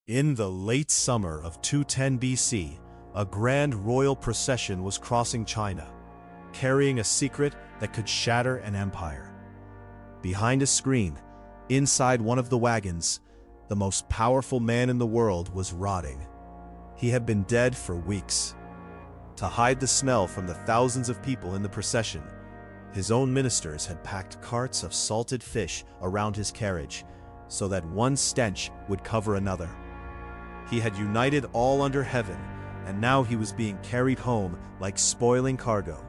In the late summer of 210 BC, a grand royal procession was crossing China, carrying a secret that could shatter an empire. Behind a screen, inside one of the wagons, the most powerful man in the world was rotting. He had been dead for weeks. To hide the smell from the thousands of people in the procession, his own ministers had packed carts of salted fish around his carriage, so that one stench would cover another. He had united all under heaven, and now he was being carried home like spoiling cargo,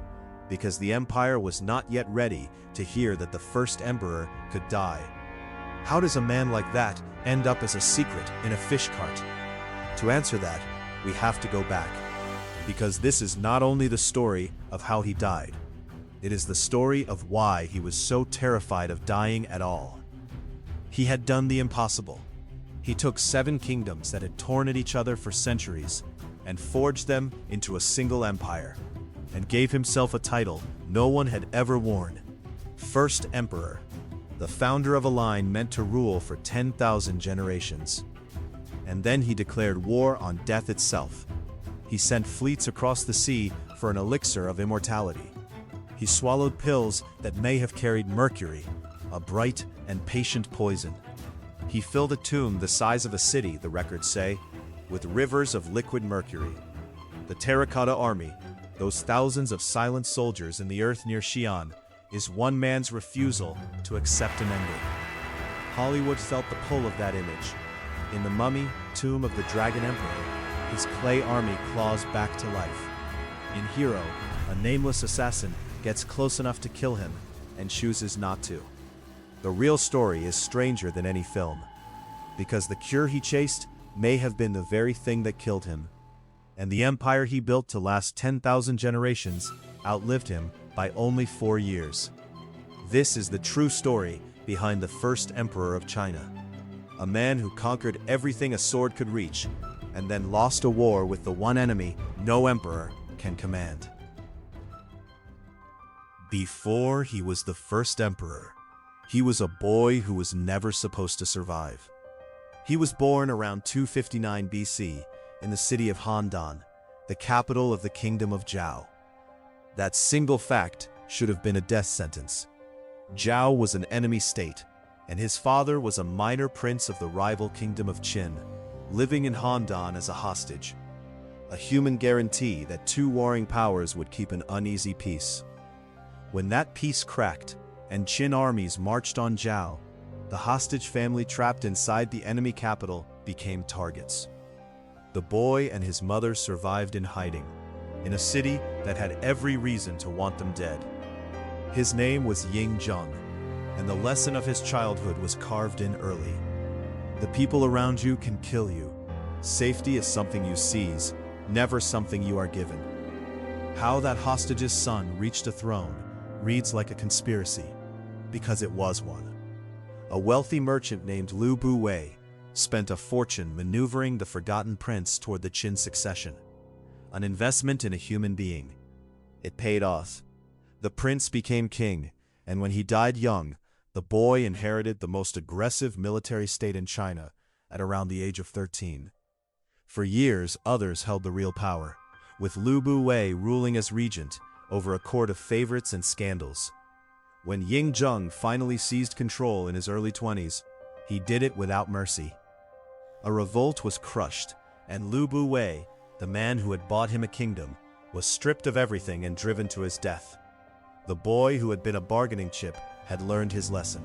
because the empire was not yet ready to hear that the first emperor could die. How does a man like that end up as a secret in a fish cart? To answer that, we have to go back, because this is not only the story of how he died, it is the story of why he was so terrified of dying at all. He had done the impossible. He took 7 kingdoms that had torn at each other for centuries and forged them into a single empire, and gave himself a title no one had ever worn: First Emperor, the founder of a line meant to rule for 10,000 generations. And then he declared war on death itself. He sent fleets across the sea for an elixir of immortality. He swallowed pills that may have carried mercury, a bright and patient poison. He filled a tomb the size of a city, the records say, with rivers of liquid mercury. The Terracotta army, those thousands of silent soldiers in the earth near Xi'an, is one man's refusal to accept an ending. Hollywood felt the pull of that image. In the mummy tomb of the Dragon Emperor, his clay army claws back to life. In Hero, a nameless assassin gets close enough to kill him and chooses not to. The real story is stranger than any film, because the cure he chased may have been the very thing that killed him, and the empire he built to last 10,000 generations outlived him by only 4 years. This is the true story behind the first emperor of China, a man who conquered everything a sword could reach, and then lost a war with the one enemy no emperor can command. Before he was the first emperor, he was a boy who was never supposed to survive. He was born around 259 BC in the city of Handan, the capital of the kingdom of Zhao. That single fact should have been a death sentence. Zhao was an enemy state, and his father was a minor prince of the rival kingdom of Qin, living in Handan as a hostage. A human guarantee that 2 warring powers would keep an uneasy peace. When that peace cracked, and Qin armies marched on Zhao, the hostage family trapped inside the enemy capital became targets. The boy and his mother survived in hiding, in a city that had every reason to want them dead. His name was Ying Zheng, and the lesson of his childhood was carved in early. The people around you can kill you. Safety is something you seize, never something you are given. How that hostage's son reached a throne reads like a conspiracy, because it was one. A wealthy merchant named Lu Bu spent a fortune maneuvering the forgotten prince toward the Qin succession. An investment in a human being. It paid off. The prince became king, and when he died young, the boy inherited the most aggressive military state in China at around the age of 13. For years, others held the real power, with Lu Bu ruling as regent over a court of favorites and scandals. When Ying Zheng finally seized control in his early 20s, he did it without mercy. A revolt was crushed, and Lu Bu, the man who had bought him a kingdom, was stripped of everything and driven to his death. The boy who had been a bargaining chip had learned his lesson.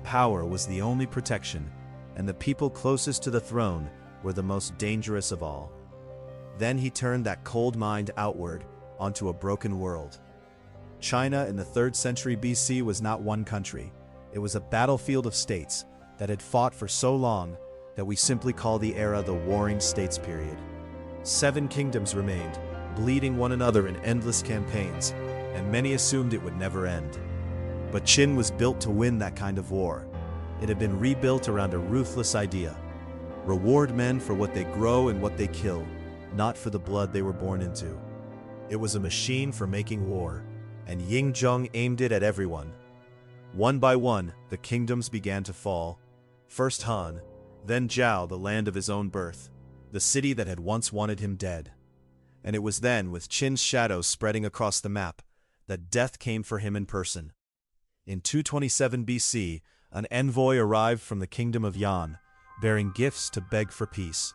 Power was the only protection, and the people closest to the throne were the most dangerous of all. Then he turned that cold mind outward onto a broken world. China in the 3rd century BC was not one country. It was a battlefield of states that had fought for so long that we simply call the era the Warring States period. 7 kingdoms remained, bleeding one another in endless campaigns, and many assumed it would never end. But Qin was built to win that kind of war. It had been rebuilt around a ruthless idea: reward men for what they grow and what they kill, not for the blood they were born into. It was a machine for making war, and Ying Zheng aimed it at everyone. One by one, the kingdoms began to fall. First Han, Then Zhao, the land of his own birth, the city that had once wanted him dead. And it was then, with Qin's shadows spreading across the map, that death came for him in person. In 227 BC, an envoy arrived from the kingdom of Yan, bearing gifts to beg for peace.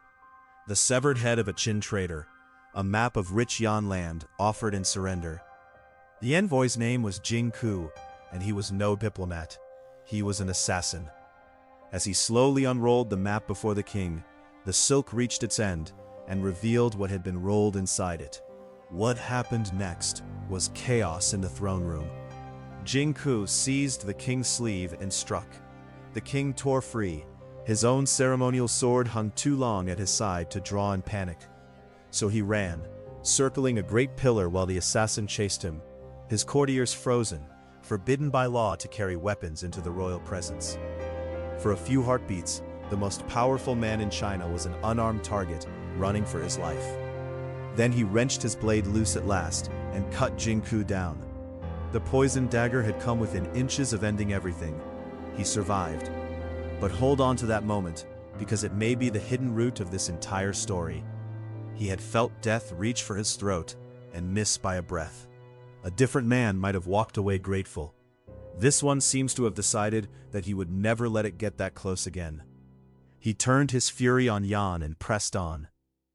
The severed head of a Qin trader, a map of rich Yan land, offered in surrender. The envoy's name was Jing Ku, and he was no diplomat. He was an assassin. As he slowly unrolled the map before the king, the silk reached its end and revealed what had been rolled inside it. What happened next was chaos in the throne room. Jing Ku seized the king's sleeve and struck. The king tore free. His own ceremonial sword hung too long at his side to draw in panic. So he ran, circling a great pillar while the assassin chased him, his courtiers frozen, forbidden by law to carry weapons into the royal presence. For a few heartbeats, the most powerful man in China was an unarmed target, running for his life. Then he wrenched his blade loose at last and cut Jing Ku down. The poisoned dagger had come within inches of ending everything. He survived. But hold on to that moment, because it may be the hidden root of this entire story. He had felt death reach for his throat and miss by a breath. A different man might have walked away grateful. This one seems to have decided that he would never let it get that close again. He turned his fury on Yan and pressed on.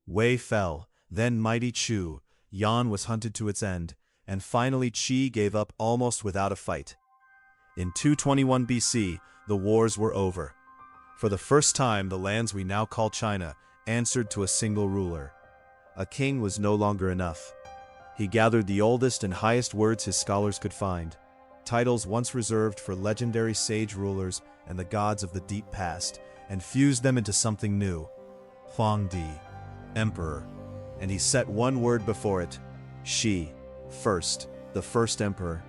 Wei fell, then mighty Chu. Yan was hunted to its end, and finally Qi gave up almost without a fight. In 221 BC, the wars were over. For the first time, the lands we now call China answered to a single ruler. A king was no longer enough. He gathered the oldest and highest words his scholars could find, titles once reserved for legendary sage rulers and the gods of the deep past, and fused them into something new. Huangdi, emperor. And he set one word before it, Shi, first, the first emperor.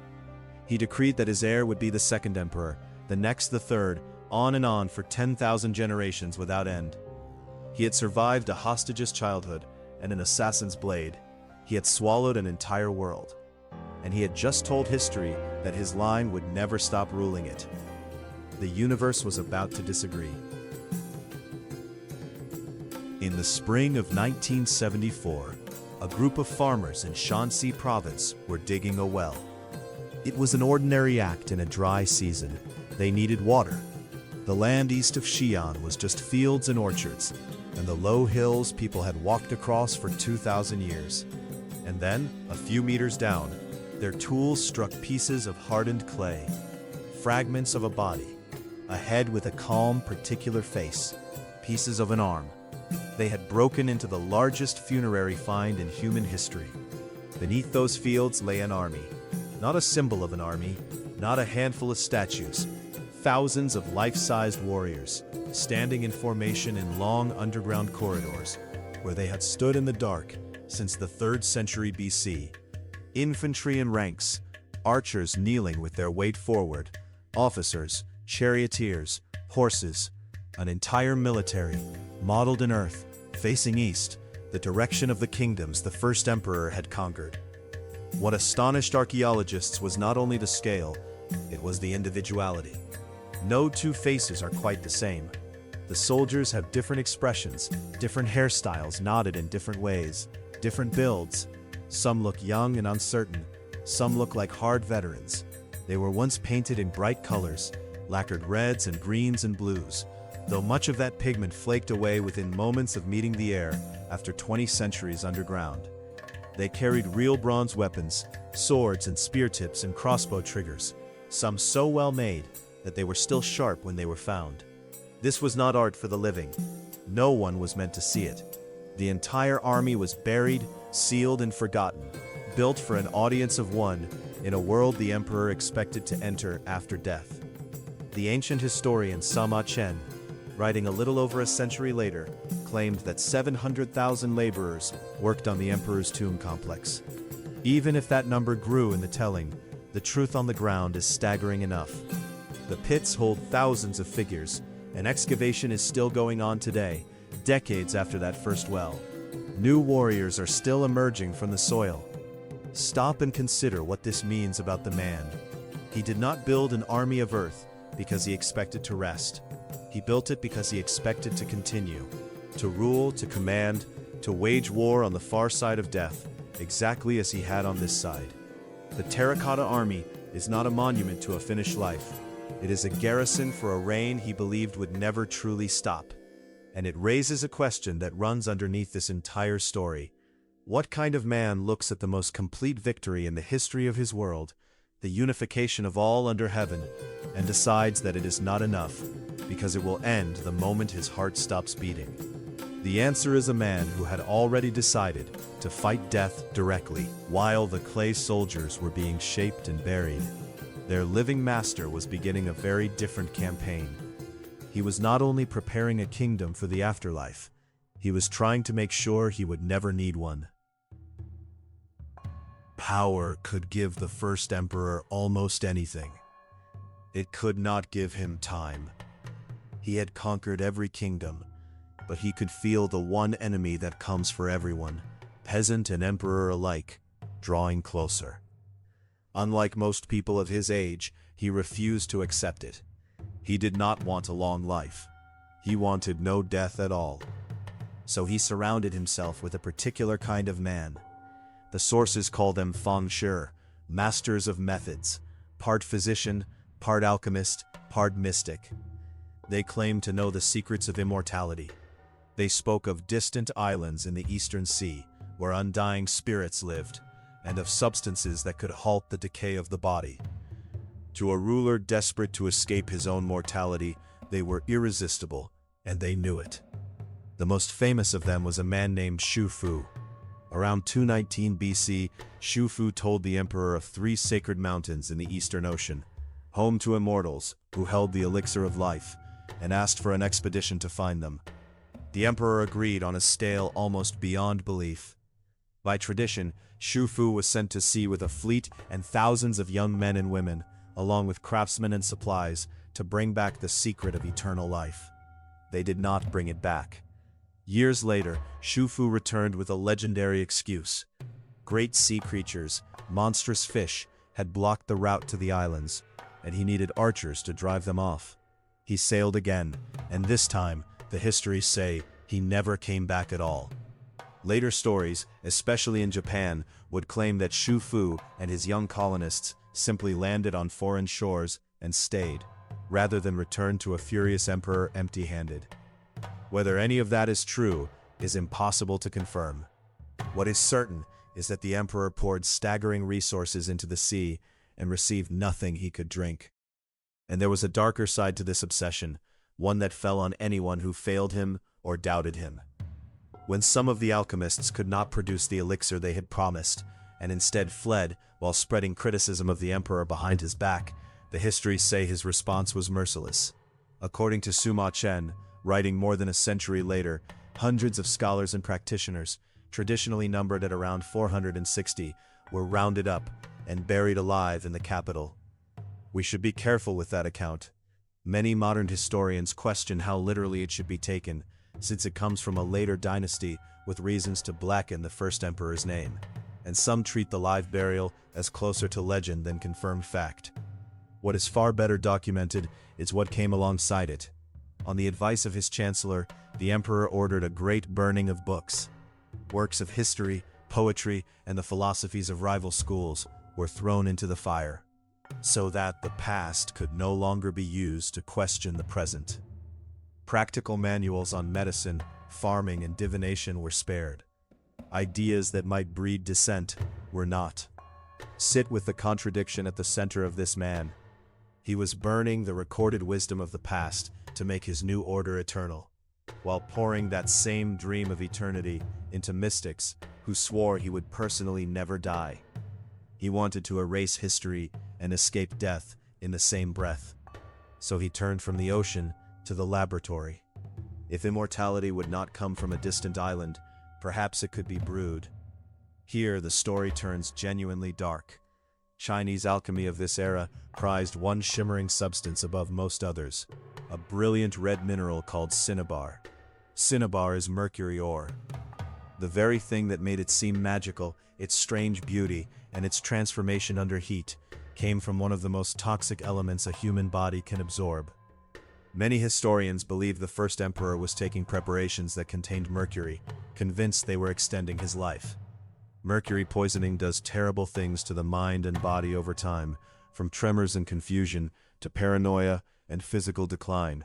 He decreed that his heir would be the second emperor, the next the third, on and on for 10,000 generations without end. He had survived a hostage's childhood and an assassin's blade. He had swallowed an entire world. And he had just told history that his line would never stop ruling it. The universe was about to disagree. In the spring of 1974, a group of farmers in Shanxi province were digging a well. It was an ordinary act in a dry season. They needed water. The land east of Xi'an was just fields and orchards, and the low hills people had walked across for 2,000 years. And then, a few meters down, their tools struck pieces of hardened clay, fragments of a body, a head with a calm, particular face, pieces of an arm. They had broken into the largest funerary find in human history. Beneath those fields lay an army, not a symbol of an army, not a handful of statues, thousands of life-sized warriors, standing in formation in long underground corridors, where they had stood in the dark since the 3rd century BC. Infantry in ranks, archers kneeling with their weight forward, officers, charioteers, horses, an entire military, modeled in earth, facing east, the direction of the kingdoms the first emperor had conquered. What astonished archaeologists was not only the scale, it was the individuality. No two faces are quite the same. The soldiers have different expressions, different hairstyles knotted in different ways, different builds. Some look young and uncertain, some look like hard veterans. They were once painted in bright colors, lacquered reds and greens and blues, though much of that pigment flaked away within moments of meeting the air after 20 centuries underground. They carried real bronze weapons, swords and spear tips and crossbow triggers, some so well made that they were still sharp when they were found. This was not art for the living. No one was meant to see it. The entire army was buried, sealed and forgotten, built for an audience of one in a world the emperor expected to enter after death. The ancient historian Sima Chen, writing a little over a century later, claimed that 700,000 laborers worked on the emperor's tomb complex. Even if that number grew in the telling, the truth on the ground is staggering enough. The pits hold thousands of figures, and excavation is still going on today, decades after that first well. New warriors are still emerging from the soil. Stop and consider what this means about the man. He did not build an army of earth because he expected to rest. He built it because he expected to continue, to rule, to command, to wage war on the far side of death, exactly as he had on this side. The Terracotta Army is not a monument to a finished life. It is a garrison for a reign he believed would never truly stop. And it raises a question that runs underneath this entire story. What kind of man looks at the most complete victory in the history of his world, the unification of all under heaven, and decides that it is not enough, because it will end the moment his heart stops beating? The answer is a man who had already decided to fight death directly, while the clay soldiers were being shaped and buried. Their living master was beginning a very different campaign. He was not only preparing a kingdom for the afterlife, he was trying to make sure he would never need one. Power could give the first emperor almost anything. It could not give him time. He had conquered every kingdom, but he could feel the one enemy that comes for everyone, peasant and emperor alike, drawing closer. Unlike most people of his age, he refused to accept it. He did not want a long life. He wanted no death at all. So he surrounded himself with a particular kind of man. The sources call them feng shui, masters of methods, part physician, part alchemist, part mystic. They claimed to know the secrets of immortality. They spoke of distant islands in the eastern sea, where undying spirits lived, and of substances that could halt the decay of the body. To a ruler desperate to escape his own mortality, they were irresistible, and they knew it. The most famous of them was a man named Xu Fu. Around 219 BC, Xu Fu told the emperor of 3 sacred mountains in the Eastern Ocean, home to immortals who held the elixir of life, and asked for an expedition to find them. The emperor agreed on a scale almost beyond belief. By tradition, Xu Fu was sent to sea with a fleet and thousands of young men and women, along with craftsmen and supplies, to bring back the secret of eternal life. They did not bring it back. Years later, Xu Fu returned with a legendary excuse. Great sea creatures, monstrous fish, had blocked the route to the islands, and he needed archers to drive them off. He sailed again, and this time, the histories say, he never came back at all. Later stories, especially in Japan, would claim that Xu Fu and his young colonists simply landed on foreign shores and stayed, rather than return to a furious emperor empty-handed. Whether any of that is true is impossible to confirm. What is certain is that the emperor poured staggering resources into the sea and received nothing he could drink. And there was a darker side to this obsession, one that fell on anyone who failed him or doubted him. When some of the alchemists could not produce the elixir they had promised, and instead fled while spreading criticism of the emperor behind his back, the histories say his response was merciless. According to Sima Chen, writing more than a century later, hundreds of scholars and practitioners, traditionally numbered at around 460, were rounded up and buried alive in the capital. We should be careful with that account. Many modern historians question how literally it should be taken, since it comes from a later dynasty with reasons to blacken the first emperor's name, and some treat the live burial as closer to legend than confirmed fact. What is far better documented is what came alongside it. On the advice of his chancellor, the emperor ordered a great burning of books. Works of history, poetry, and the philosophies of rival schools were thrown into the fire, so that the past could no longer be used to question the present. Practical manuals on medicine, farming, and divination were spared. Ideas that might breed dissent were not. Sit with the contradiction at the center of this man. He was burning the recorded wisdom of the past to make his new order eternal, while pouring that same dream of eternity into mystics who swore he would personally never die. He wanted to erase history and escape death in the same breath. So he turned from the ocean to the laboratory. If immortality would not come from a distant island, perhaps it could be brewed. Here, the story turns genuinely dark. Chinese alchemy of this era prized one shimmering substance above most others, a brilliant red mineral called cinnabar. Cinnabar is mercury ore. The very thing that made it seem magical, its strange beauty, and its transformation under heat, came from one of the most toxic elements a human body can absorb. Many historians believe the first emperor was taking preparations that contained mercury, convinced they were extending his life. Mercury poisoning does terrible things to the mind and body over time, from tremors and confusion to paranoia and physical decline.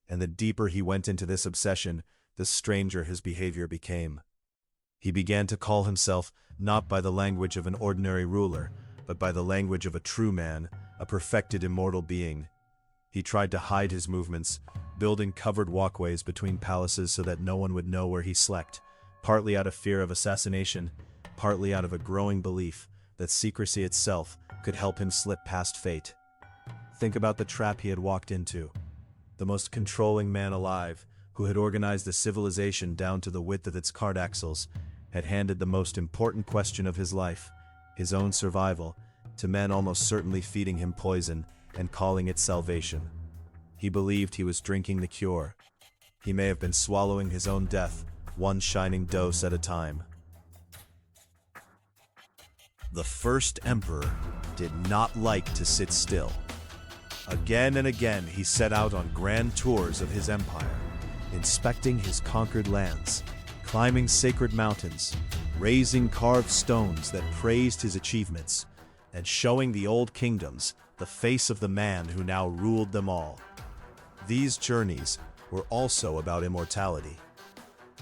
And the deeper he went into this obsession, the stranger his behavior became. He began to call himself not by the language of an ordinary ruler, but by the language of a true man, a perfected immortal being. He tried to hide his movements, building covered walkways between palaces so that no one would know where he slept, partly out of fear of assassination, partly out of a growing belief that secrecy itself could help him slip past fate. Think about the trap he had walked into. The most controlling man alive, who had organized a civilization down to the width of its cart axles, had handed the most important question of his life, his own survival, to men almost certainly feeding him poison and calling it salvation. He believed he was drinking the cure. He may have been swallowing his own death, one shining dose at a time. The first emperor did not like to sit still. Again and again he set out on grand tours of his empire, inspecting his conquered lands, climbing sacred mountains, raising carved stones that praised his achievements, and showing the old kingdoms the face of the man who now ruled them all. These journeys were also about immortality.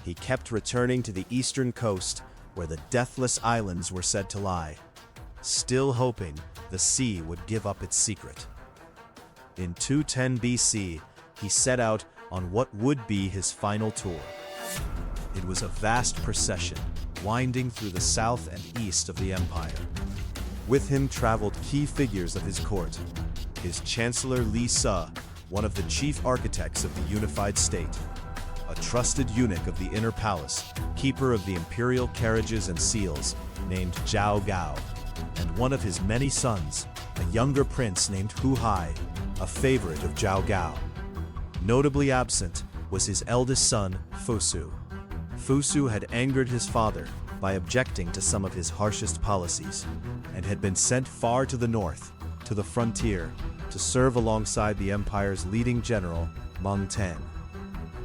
He kept returning to the eastern coast where the deathless islands were said to lie, still hoping the sea would give up its secret. In 210 BC, he set out on what would be his final tour. It was a vast procession, winding through the south and east of the empire. With him traveled key figures of his court, his Chancellor Li Sa, one of the chief architects of the unified state, a trusted eunuch of the inner palace, keeper of the imperial carriages and seals, named Zhao Gao, and one of his many sons, a younger prince named Hu Hai, a favorite of Zhao Gao. Notably absent was his eldest son, Fusu. Fusu had angered his father by objecting to some of his harshest policies, and had been sent far to the north, to the frontier, to serve alongside the empire's leading general, Meng Tan.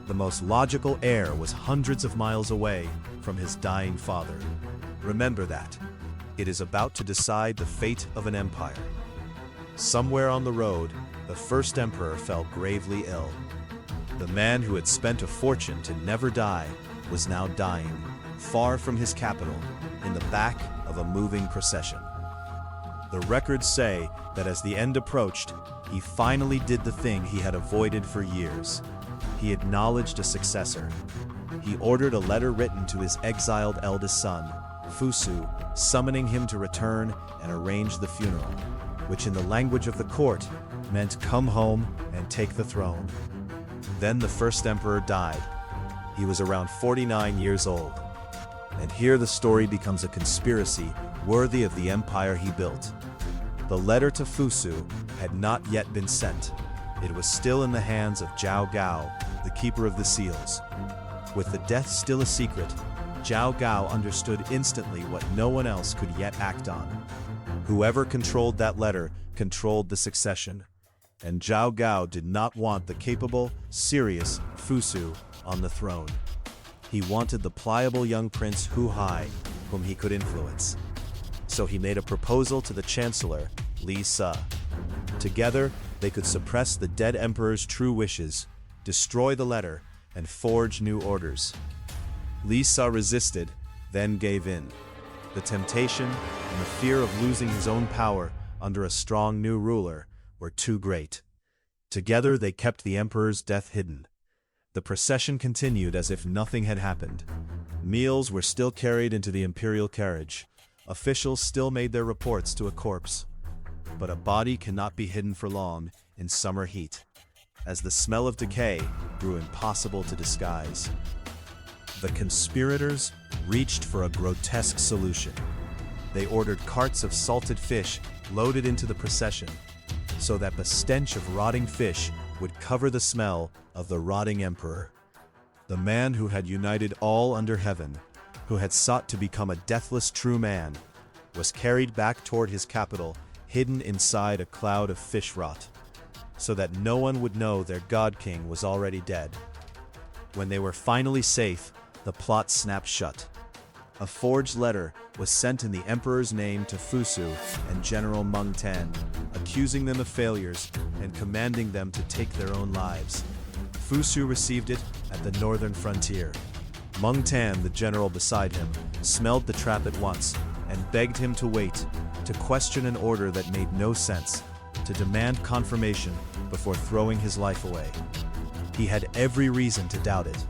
The most logical heir was hundreds of miles away from his dying father. Remember that. It is about to decide the fate of an empire. Somewhere on the road, the first emperor fell gravely ill. The man who had spent a fortune to never die was now dying, far from his capital, in the back of a moving procession. The records say that as the end approached, he finally did the thing he had avoided for years. He acknowledged a successor. He ordered a letter written to his exiled eldest son, Fusu, summoning him to return and arrange the funeral, which in the language of the court meant come home and take the throne. Then the first emperor died. He was around 49 years old. And here the story becomes a conspiracy worthy of the empire he built. The letter to Fusu had not yet been sent. It was still in the hands of Zhao Gao, the keeper of the seals. With the death still a secret, Zhao Gao understood instantly what no one else could yet act on. Whoever controlled that letter controlled the succession, and Zhao Gao did not want the capable, serious Fusu on the throne. He wanted the pliable young prince Hu Hai, whom he could influence. So he made a proposal to the chancellor, Li Sa. Together, they could suppress the dead emperor's true wishes, destroy the letter, and forge new orders. Li Sa resisted, then gave in. The temptation and the fear of losing his own power under a strong new ruler were too great. Together they kept the emperor's death hidden. The procession continued as if nothing had happened. Meals were still carried into the imperial carriage. Officials still made their reports to a corpse. But a body cannot be hidden for long in summer heat, as the smell of decay grew impossible to disguise. The conspirators reached for a grotesque solution. They ordered carts of salted fish loaded into the procession, so that the stench of rotting fish would cover the smell of the rotting emperor. The man who had united all under heaven, who had sought to become a deathless true man, was carried back toward his capital, hidden inside a cloud of fish rot. so that no one would know their god king was already dead. When they were finally safe, the plot snapped shut. A forged letter was sent in the emperor's name to Fusu and General Meng Tan, accusing them of failures and commanding them to take their own lives. Fusu received it at the northern frontier. Meng Tan, the general beside him, smelled the trap at once and begged him to wait, to question an order that made no sense, to demand confirmation before throwing his life away. He had every reason to doubt it,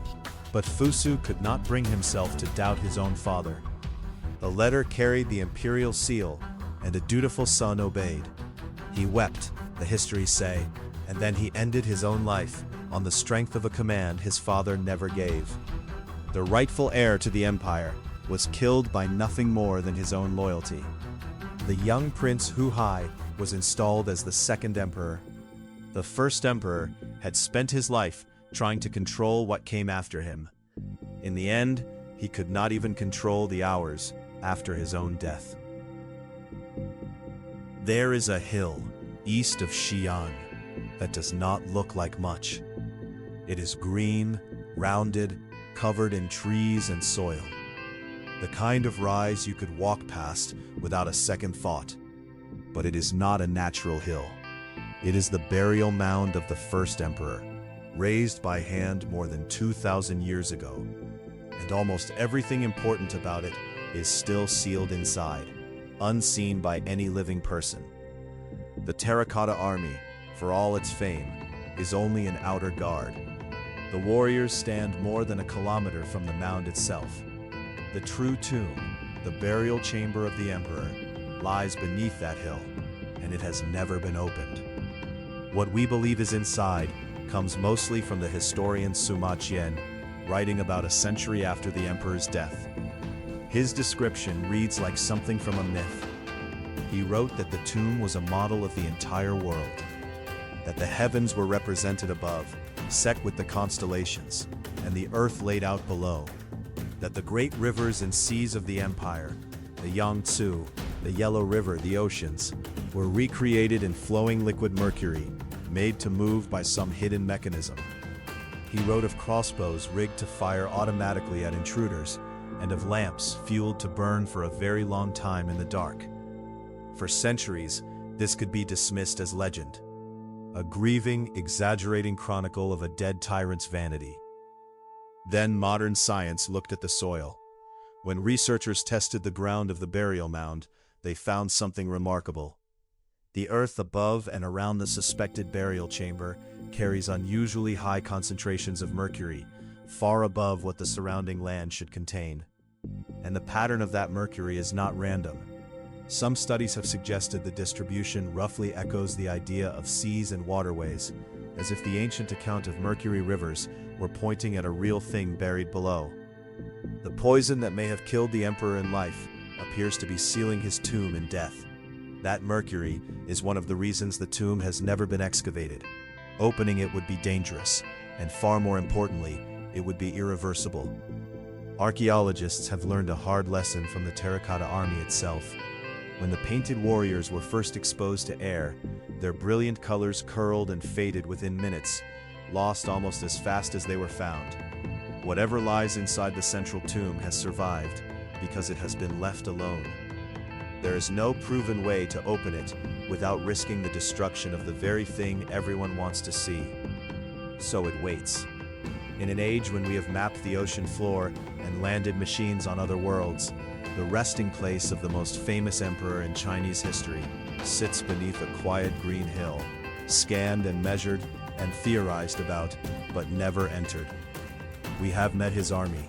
but Fusu could not bring himself to doubt his own father. The letter carried the imperial seal, and a dutiful son obeyed. He wept, the histories say, and then he ended his own life on the strength of a command his father never gave. The rightful heir to the empire was killed by nothing more than his own loyalty. The young prince Hu Hai was installed as the second emperor. The first emperor had spent his life trying to control what came after him. In the end, he could not even control the hours after his own death. There is a hill east of Xi'an that does not look like much. It is green, rounded, covered in trees and soil. The kind of rise you could walk past without a second thought. But it is not a natural hill. It is the burial mound of the first emperor, raised by hand more than 2,000 years ago. And almost everything important about it is still sealed inside, unseen by any living person. The Terracotta army, for all its fame, is only an outer guard. The warriors stand more than a kilometer from the mound itself. The true tomb, the burial chamber of the emperor, lies beneath that hill, and it has never been opened. What we believe is inside comes mostly from the historian Sima Qian, writing about a century after the emperor's death. His description reads like something from a myth. He wrote that the tomb was a model of the entire world, that the heavens were represented above, set with the constellations, and the earth laid out below, that the great rivers and seas of the empire, the Yangtze, the Yellow River, the oceans, were recreated in flowing liquid mercury, made to move by some hidden mechanism. He wrote of crossbows rigged to fire automatically at intruders, and of lamps fueled to burn for a very long time in the dark. For centuries, this could be dismissed as legend, a grieving, exaggerating chronicle of a dead tyrant's vanity. Then modern science looked at the soil. When researchers tested the ground of the burial mound, they found something remarkable. The earth above and around the suspected burial chamber carries unusually high concentrations of mercury, far above what the surrounding land should contain. And the pattern of that mercury is not random. Some studies have suggested the distribution roughly echoes the idea of seas and waterways, as if the ancient account of mercury rivers were pointing at a real thing buried below. The poison that may have killed the emperor in life appears to be sealing his tomb in death. That mercury is one of the reasons the tomb has never been excavated. Opening it would be dangerous, and far more importantly, it would be irreversible. Archaeologists have learned a hard lesson from the Terracotta army itself. When the painted warriors were first exposed to air, their brilliant colors curled and faded within minutes, lost almost as fast as they were found. Whatever lies inside the central tomb has survived because it has been left alone. There is no proven way to open it without risking the destruction of the very thing everyone wants to see. So it waits. In an age when we have mapped the ocean floor and landed machines on other worlds, the resting place of the most famous emperor in Chinese history sits beneath a quiet green hill, scanned and measured and theorized about, but never entered. We have met his army.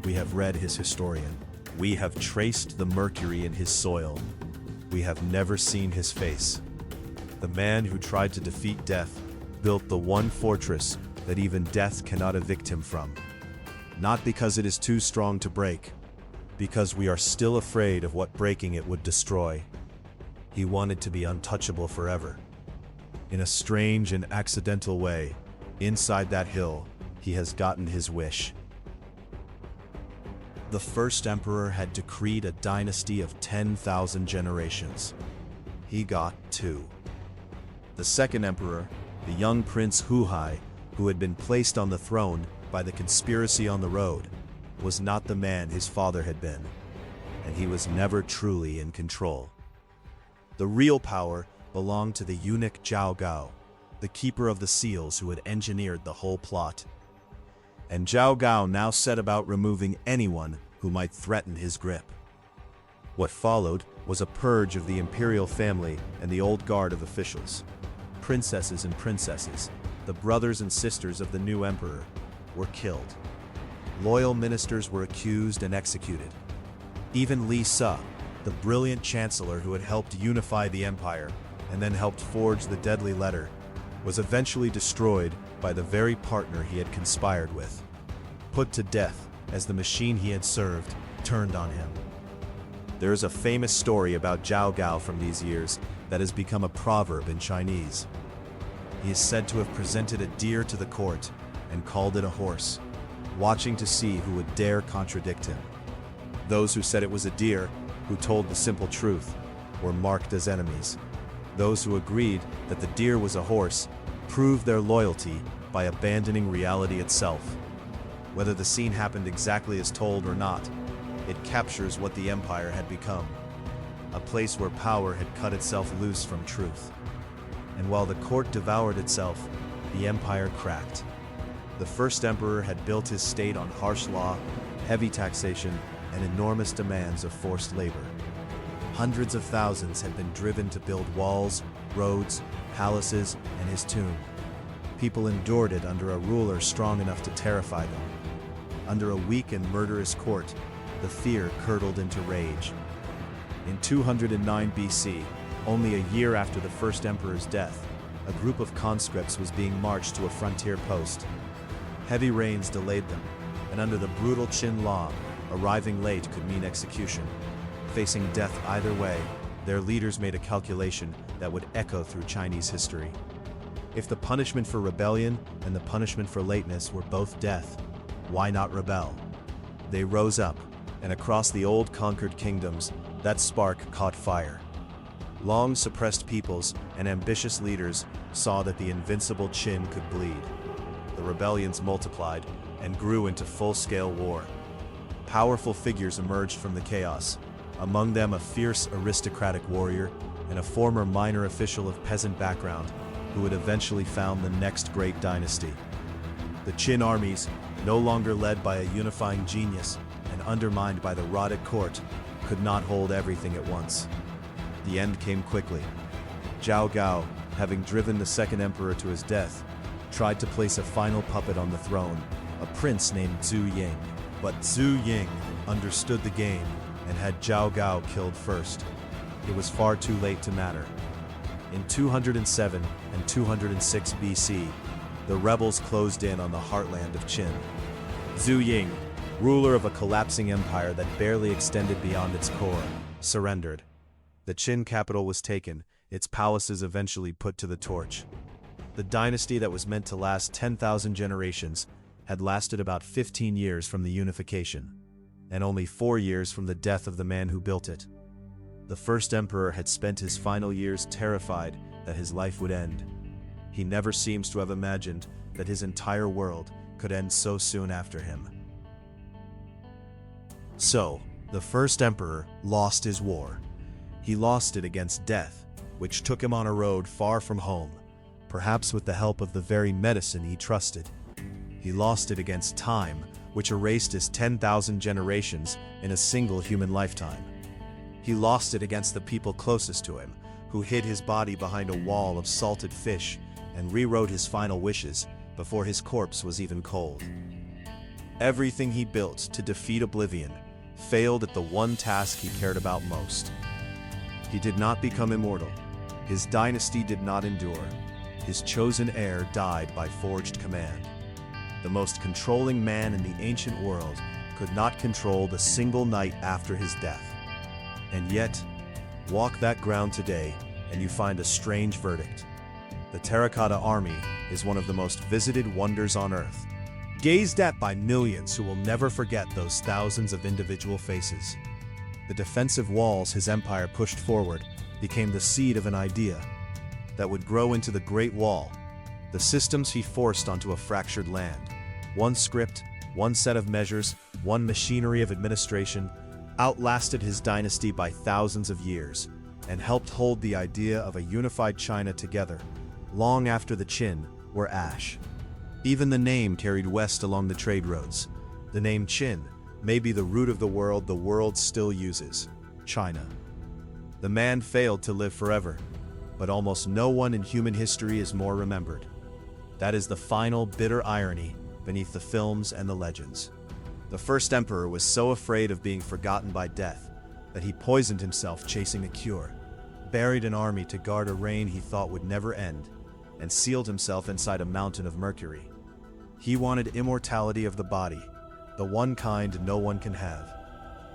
We have read his historian. We have traced the mercury in his soil. We have never seen his face. The man who tried to defeat death built the one fortress that even death cannot evict him from. Not because it is too strong to break, because we are still afraid of what breaking it would destroy. He wanted to be untouchable forever. In a strange and accidental way, inside that hill, he has gotten his wish. The first emperor had decreed a dynasty of 10,000 generations. He got 2. The second emperor, The young Prince Huai, who had been placed on the throne by the conspiracy on the road, was not the man his father had been, and he was never truly in control. The real power belonged to the eunuch Zhao Gao, the keeper of the seals who had engineered the whole plot. And Zhao Gao now set about removing anyone who might threaten his grip. What followed was a purge of the imperial family and the old guard of officials. Princesses and princesses, the brothers and sisters of the new emperor, were killed. Loyal ministers were accused and executed. Even Li Se, the brilliant chancellor who had helped unify the empire and then helped forge the deadly letter, was eventually destroyed by the very partner he had conspired with, put to death as the machine he had served turned on him. There is a famous story about Zhao Gao from these years that has become a proverb in Chinese. He is said to have presented a deer to the court and called it a horse, watching to see who would dare contradict him. Those who said it was a deer, who told the simple truth, were marked as enemies. Those who agreed that the deer was a horse proved their loyalty by abandoning reality itself. Whether the scene happened exactly as told or not, it captures what the empire had become, a place where power had cut itself loose from truth. And while the court devoured itself, the empire cracked. The first emperor had built his state on harsh law, heavy taxation, and enormous demands of forced labor. Hundreds of thousands had been driven to build walls, roads, palaces, and his tomb. People endured it under a ruler strong enough to terrify them. Under a weak and murderous court, the fear curdled into rage. In 209 BC, only a year after the first emperor's death, a group of conscripts was being marched to a frontier post. Heavy rains delayed them, and under the brutal Qin law, arriving late could mean execution. Facing death either way, their leaders made a calculation that would echo through Chinese history. If the punishment for rebellion and the punishment for lateness were both death, why not rebel? They rose up, and across the old conquered kingdoms, that spark caught fire. Long suppressed peoples and ambitious leaders saw that the invincible Qin could bleed. The rebellions multiplied and grew into full-scale war. Powerful figures emerged from the chaos, among them a fierce aristocratic warrior and a former minor official of peasant background who would eventually found the next great dynasty. The Qin armies, no longer led by a unifying genius and undermined by the rotted court, could not hold everything at once. The end came quickly. Zhao Gao, having driven the second emperor to his death, tried to place a final puppet on the throne, a prince named Zhu Ying. But Zhu Ying understood the game and had Zhao Gao killed first. It was far too late to matter. In 207 and 206 BC, the rebels closed in on the heartland of Qin. Zhu Ying, ruler of a collapsing empire that barely extended beyond its core, surrendered. The Qin capital was taken, its palaces eventually put to the torch. The dynasty that was meant to last 10,000 generations had lasted about 15 years from the unification, and only 4 years from the death of the man who built it. The first emperor had spent his final years terrified that his life would end. He never seems to have imagined that his entire world could end so soon after him. So, the first emperor lost his war. He lost it against death, which took him on a road far from home, perhaps with the help of the very medicine he trusted. He lost it against time, which erased his 10,000 generations in a single human lifetime. He lost it against the people closest to him, who hid his body behind a wall of salted fish and rewrote his final wishes before his corpse was even cold. Everything he built to defeat oblivion failed at the one task he cared about most. He did not become immortal. His dynasty did not endure. His chosen heir died by forged command. The most controlling man in the ancient world could not control the single night after his death. And yet, walk that ground today and you find a strange verdict. The Terracotta army is one of the most visited wonders on Earth, gazed at by millions who will never forget those thousands of individual faces. The defensive walls his empire pushed forward became the seed of an idea that would grow into the Great Wall, The systems he forced onto a fractured land. One script, one set of measures, one machinery of administration, outlasted his dynasty by thousands of years, and helped hold the idea of a unified China together, long after the Qin were ash. Even the name carried west along the trade roads. The name Qin may be the root of the world still uses, China. The man failed to live forever, but almost no one in human history is more remembered. That is the final bitter irony beneath the films and the legends. The first emperor was so afraid of being forgotten by death that he poisoned himself chasing a cure, buried an army to guard a reign he thought would never end, and sealed himself inside a mountain of mercury. He wanted immortality of the body, the one kind no one can have.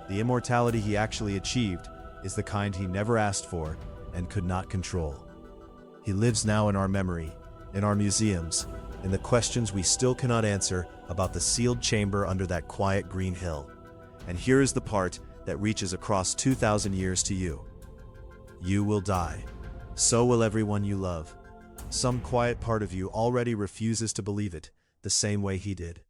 The immortality he actually achieved is the kind he never asked for and could not control. He lives now in our memory, in our museums, in the questions we still cannot answer about the sealed chamber under that quiet green hill. And here is the part that reaches across 2,000 years to you. You will die. So will everyone you love. Some quiet part of you already refuses to believe it, the same way he did.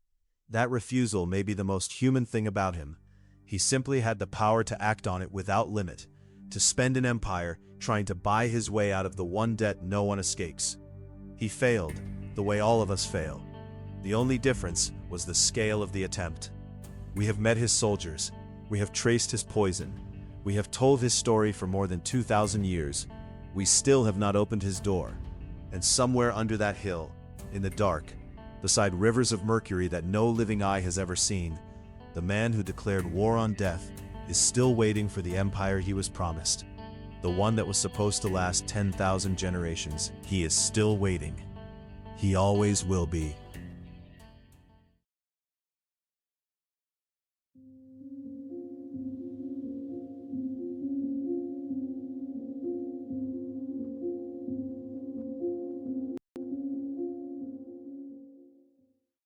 That refusal may be the most human thing about him. He simply had the power to act on it without limit, to spend an empire trying to buy his way out of the one debt no one escapes. He failed, the way all of us fail. The only difference was the scale of the attempt. We have met his soldiers. We have traced his poison. We have told his story for more than 2,000 years. We still have not opened his door. And somewhere under that hill, in the dark, beside rivers of mercury that no living eye has ever seen, the man who declared war on death is still waiting for the empire he was promised. The one that was supposed to last 10,000 generations. He is still waiting. He always will be.